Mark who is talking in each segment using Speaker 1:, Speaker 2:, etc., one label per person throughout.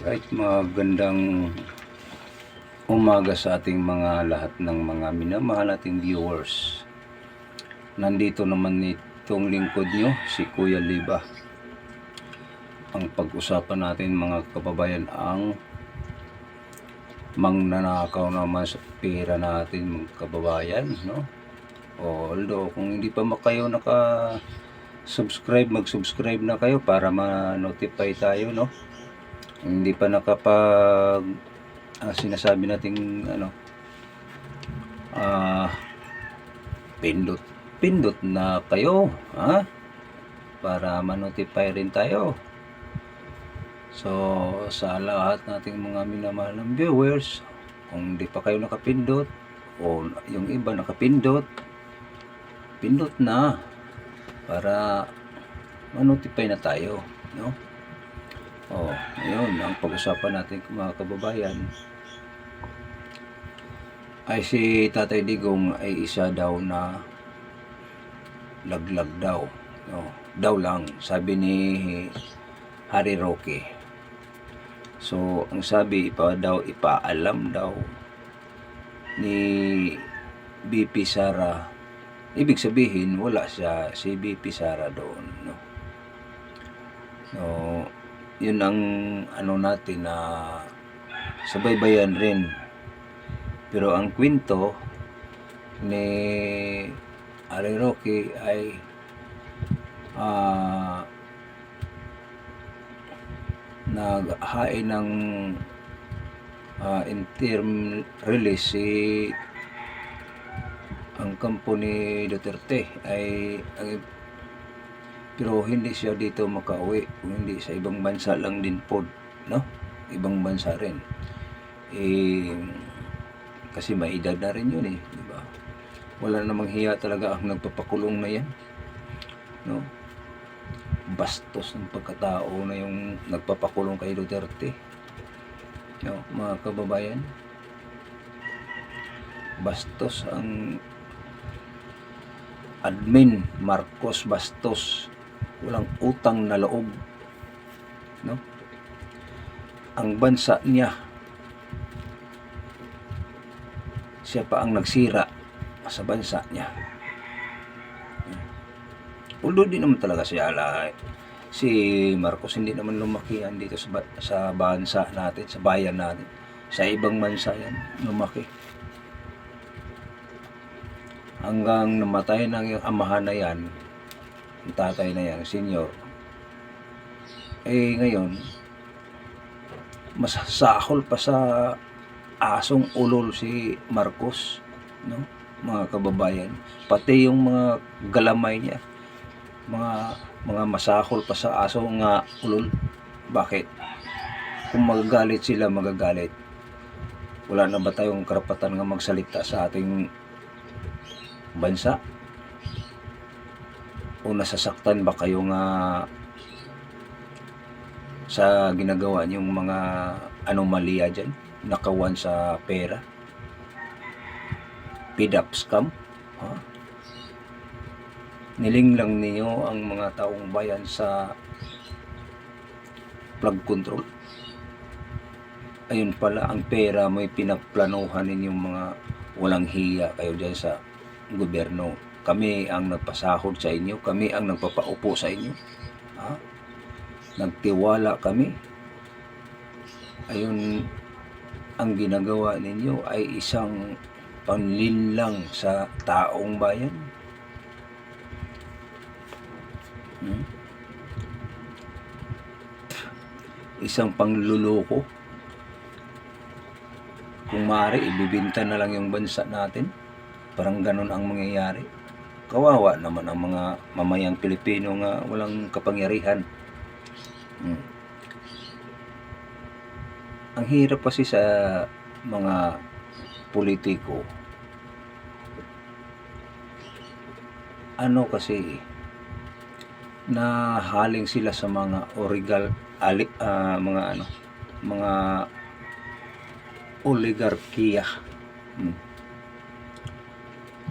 Speaker 1: Right, magandang umaga sa ating mga lahat ng mga minamahal nating viewers. Nandito naman itong lingkod nyo, si Kuya Liba. Ang pag-usapan natin mga kababayan ang mangnanakaw naman sa pera natin mga kababayan, no? Although kung hindi pa kayo mag-subscribe na kayo para ma-notify tayo, no? Hindi pa nakapag sinasabi nating pindot na kayo, para ma-notify rin tayo. So sa lahat nating mga minamahal ng viewers, kung hindi pa kayo nakapindot o yung iba nakapindot, pindot na para ma-notify na tayo, no? Ayun ang pag-usapan natin mga kababayan. Ay si Tatay Digong ay isa daw na laglag daw, no? Daw lang, sabi ni Harry Roque. So ang sabi ipaalam daw ni BP Sara. Ibig sabihin wala si BP Sara doon, no? So yun ang natin na sabaybayan rin. Pero ang kwento ni Harry Roque ay naghain ng interim release ang kampo ni Duterte pero hindi siya dito makauwi, kung hindi sa ibang bansa lang din po, no? Ibang bansa rin. Kasi may edad na rin yun, di ba? Wala namang hiya talaga ang nagpapakulong na yan, no? Bastos ng pagkatao na yung nagpapakulong kay Duterte, no, mga kababayan. Bastos ang admin Marcos, bastos, walang utang na loob, no? Ang bansa niya, siya pa ang nagsira sa bansa niya. Although di naman talaga si Marcos hindi naman lumakihan dito sa bansa natin, sa bayan natin. Sa ibang bansa yan lumaki. Hanggang namatay ng yung amahan na yan, yung tatay na yan, senior. Ngayon, mas sahol pa sa asong ulol si Marcos, no, mga kababayan. Pati yung mga galamay niya, mga masahol pa sa asong ulol. Bakit? Kung magagalit sila, magagalit. Wala na ba tayong karapatan nga magsalita sa ating bansa? O nasasaktan ba kayo nga sa ginagawa niyong mga anomalya dyan, nakawan sa pera, PDAP scam? Nilinglang niyo ang mga taong bayan sa flood control. Ayun pala, ang pera may pinaplanuhan ninyong mga walang hiya kayo dyan sa gobyerno. Kami ang nagpasahod sa inyo, kami ang nagpapaupo sa inyo, nagtiwala kami. Ayun, ang ginagawa ninyo ay isang panlinlang sa taong bayan. Isang pangluloko. Kung maaari, ibibinta na lang yung bansa natin. Parang ganun ang mangyayari. Kawawa naman ang mga mamayang Pilipino nga walang kapangyarihan. Ang hirap kasi sa mga politiko. Kasi nahaling sila sa mga mga oligarkiya.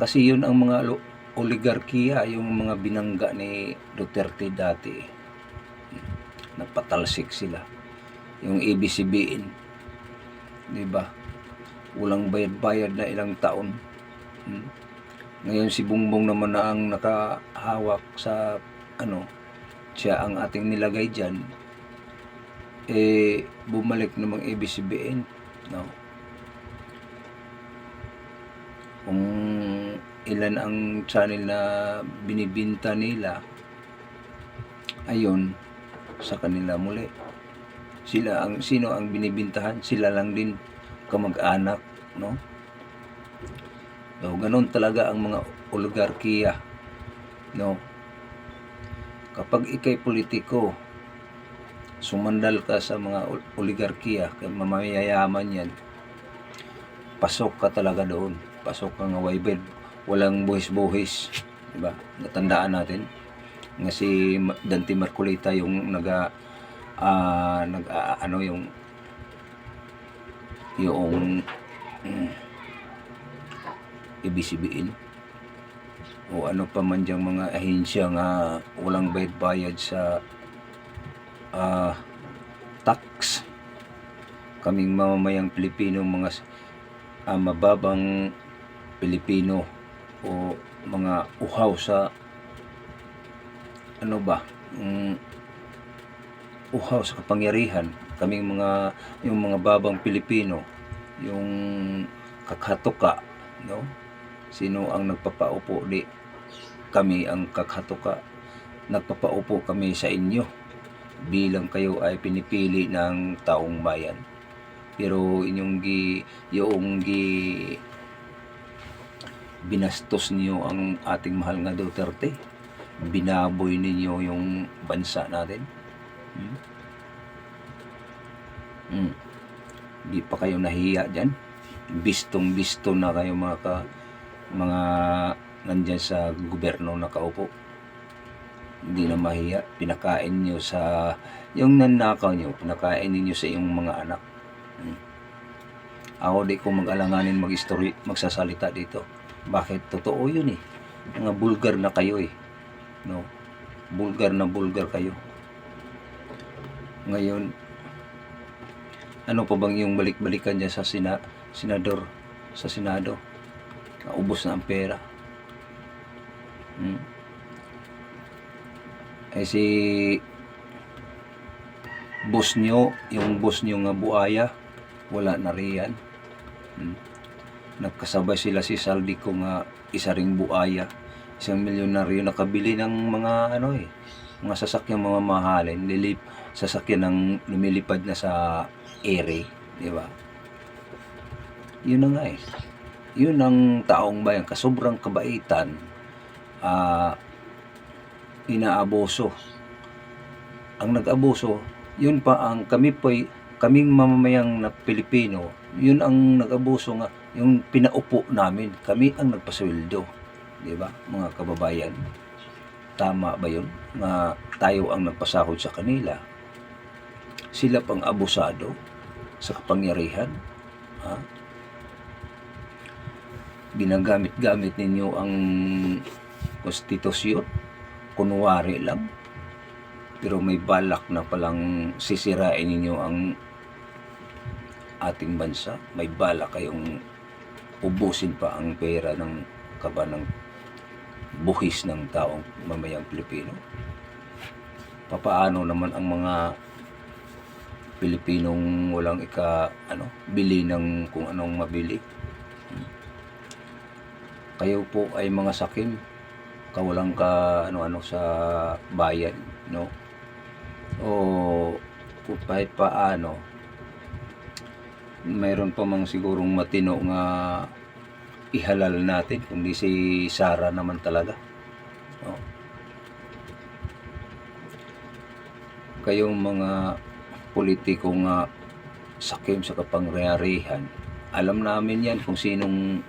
Speaker 1: Kasi yun ang mga oligarkiya, yung mga binangga ni Duterte dati. Nagpatalsik sila. yung ABCBN, di ba? Walang bayad-bayad na ilang taon. Ngayon si Bongbong naman na ang nakahawak sa siya ang ating nilagay diyan, bumalik namang ABCBN, no? Kung ilan ang channel na binibinta nila, ayun, sa kanila muli. Sino ang binibintahan? Sila lang din kamag-anak, no? So, ganun talaga ang mga oligarkiya, no? Kapag ikay politiko, sumandal ka sa mga oligarkiya, kay mamayayaman yan, pasok ka talaga doon. Pasok ka nga walang buhis-buhis, diba? Natandaan natin nga si Dante Marcolita yung yung ABCBN o ano pa man diyang mga ahensya nga walang bayad-bayad sa tax. Kaming mamamayang Pilipino, mga mababang Pilipino o mga uhaw sa uhaw sa kapangyarihan, kaming yung mga babang Pilipino, yung kakhatuka, no? Sino ang nagpapaupo? Di kami ang kakhatuka. Nagpapaupo kami sa inyo bilang kayo ay pinipili ng taong bayan. Pero yung binastos niyo ang ating mahal nga Duterte. Binaboy ninyo yung bansa natin. Di pa kayo nahiya dyan? Bistong-bisto na kayo mga nandyan sa gobyerno nakaupo. Hindi na mahiya. Pinakain nyo sa yung nanakaw nyo, pinakain ninyo sa iyong mga anak. Ako di ko mag-alanganin magsasalita dito. Bakit? Totoo yun eh. Mga bulgar na kayo eh, no? Bulgar na bulgar kayo. Ngayon, ano pa bang yung balik-balikan dyan sa senador, sa Senado? Naubos na ang pera. Si boss nyo, yung boss nyo nga buaya, wala na riyan. Nagkasabay sila si Saldico nga isa ring buaya, isang milyonaryo, nakabili ng mga mga sasakyang mga mahalin, sasakyan ng lumilipad na sa ere, di ba? Yun na nga eh. Yun ang taong bayan, kasobrang kabaitan, inaaboso. Ang nag-abuso, yun pa ang kaming mamamayang na Pilipino, yun ang nag-abuso nga, yung pinaupo namin, kami ang nagpasweldo, di ba, mga kababayan? Tama ba yun na tayo ang nagpasahod sa kanila? Sila pang abusado sa kapangyarihan, ha? Ginagamit-gamit ninyo ang konstitusyon, kunwari lang, pero may balak na palang sisirain ninyo ang ating bansa. May balak kayong ubusin pa ang pera ng buhis ng taong mamayang Pilipino. Papaano naman ang mga Pilipinong walang bili ng kung anong mabili? Kayo po ay mga sakim, kawalang sa bayan, no? O kung kahit paano, mayroon pa mang sigurong matino nga ihalal natin, kundi si Sara naman talaga, no? Kayong mga politiko nga sakim sa kapangyarihan, alam namin yan kung sinong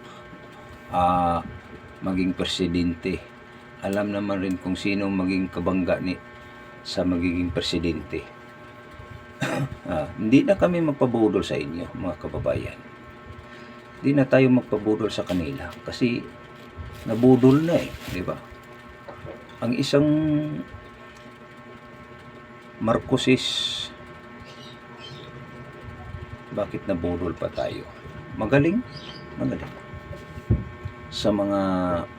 Speaker 1: maging presidente. Alam naman rin kung sino maging kabangga sa magiging presidente. Hindi na kami magpabudol sa inyo, mga kababayan. Hindi na tayo magpabudol sa kanila kasi nabudol na eh, di ba? Ang isang Marcoses bakit nabudol pa tayo? Magaling, magaling. Sa mga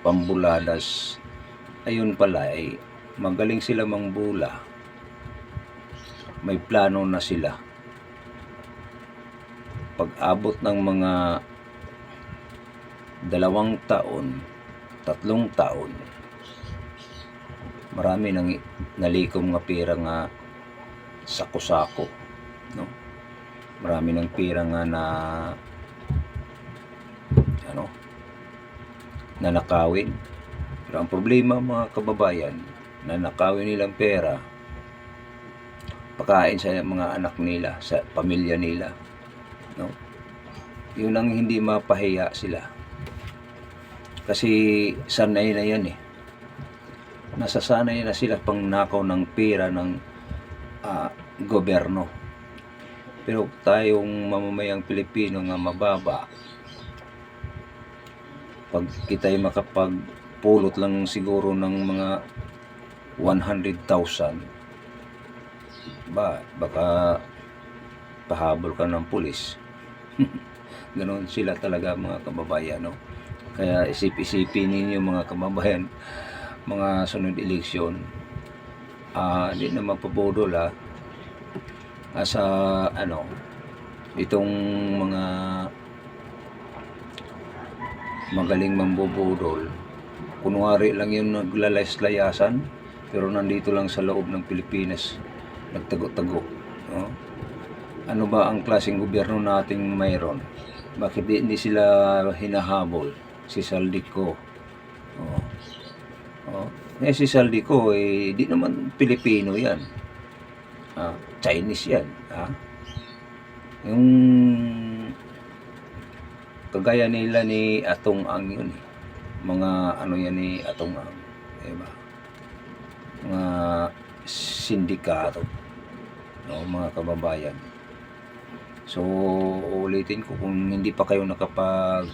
Speaker 1: pambuladas, ayun pala ay magaling sila mangbula. May plano na sila. Pag-abot ng mga 2 taon, 3 taon, marami nang nalikom nga pera nga sako-sako, no? Marami ng pera nga na nanakawin. Pero ang problema, mga kababayan, nanakawin nilang pera, pakain sa mga anak nila, sa pamilya nila, no? Yun ang hindi mapahiya sila. Kasi sanay na yan eh. Nasasanay na sila pang nakaw ng pera ng gobyerno. Pero tayong mamamayang Pilipino nga mababa, pag kita'y makapagpulot lang siguro ng mga 100,000, baka pahabol ka ng pulis. Ganoon sila talaga, mga kababayan, no? Kaya isip-isipin ninyo, mga kababayan, mga sunod eleksyon, hindi na mapabudol sa itong mga magaling mambubudol. Kunwari lang yung naglalayas-layasan, pero nandito lang sa loob ng Pilipinas, nagtago-tago, no? Ano ba ang klaseng gobyerno nating mayroon? Bakit hindi sila hinahabol? Si Saldico. Si Saldico, di naman Pilipino yan. Chinese yan. Yung kagaya nila ni Atong Ang yun. Mga yan ni Atong Ang. Diba? Mga sindikato. No, mga kababayan. So, ulitin ko, kung hindi pa kayo nakapag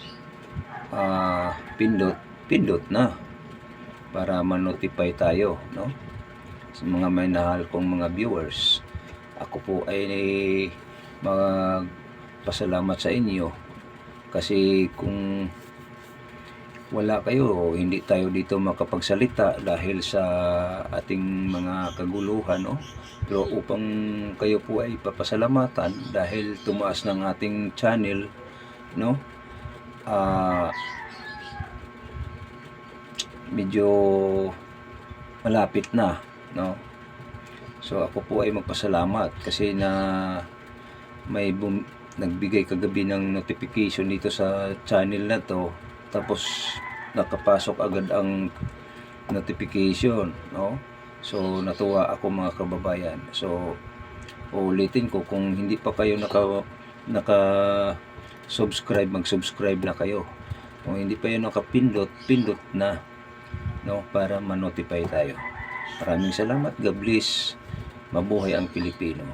Speaker 1: pindot na para ma-notify tayo, no? Sa mga may nahal kong mga viewers, ako po ay magpasalamat sa inyo kasi kung wala kayo, hindi tayo dito makapagsalita dahil sa ating mga kaguluhan, no? Pero upang kayo po ay papasalamatan dahil tumaas ng ating channel, no? Medyo malapit na, no? So ako po ay magpasalamat kasi na may nagbigay kagabi ng notification dito sa channel na to, tapos nakapasok agad ang notification, no? So natuwa ako, mga kababayan. So ulitin ko, kung hindi pa kayo naka-subscribe, mag-subscribe na kayo. Kung hindi pa kayo nakapindot, pindot na, no, para ma-notify tayo. Maraming salamat. God bless. Mabuhay ang Pilipino.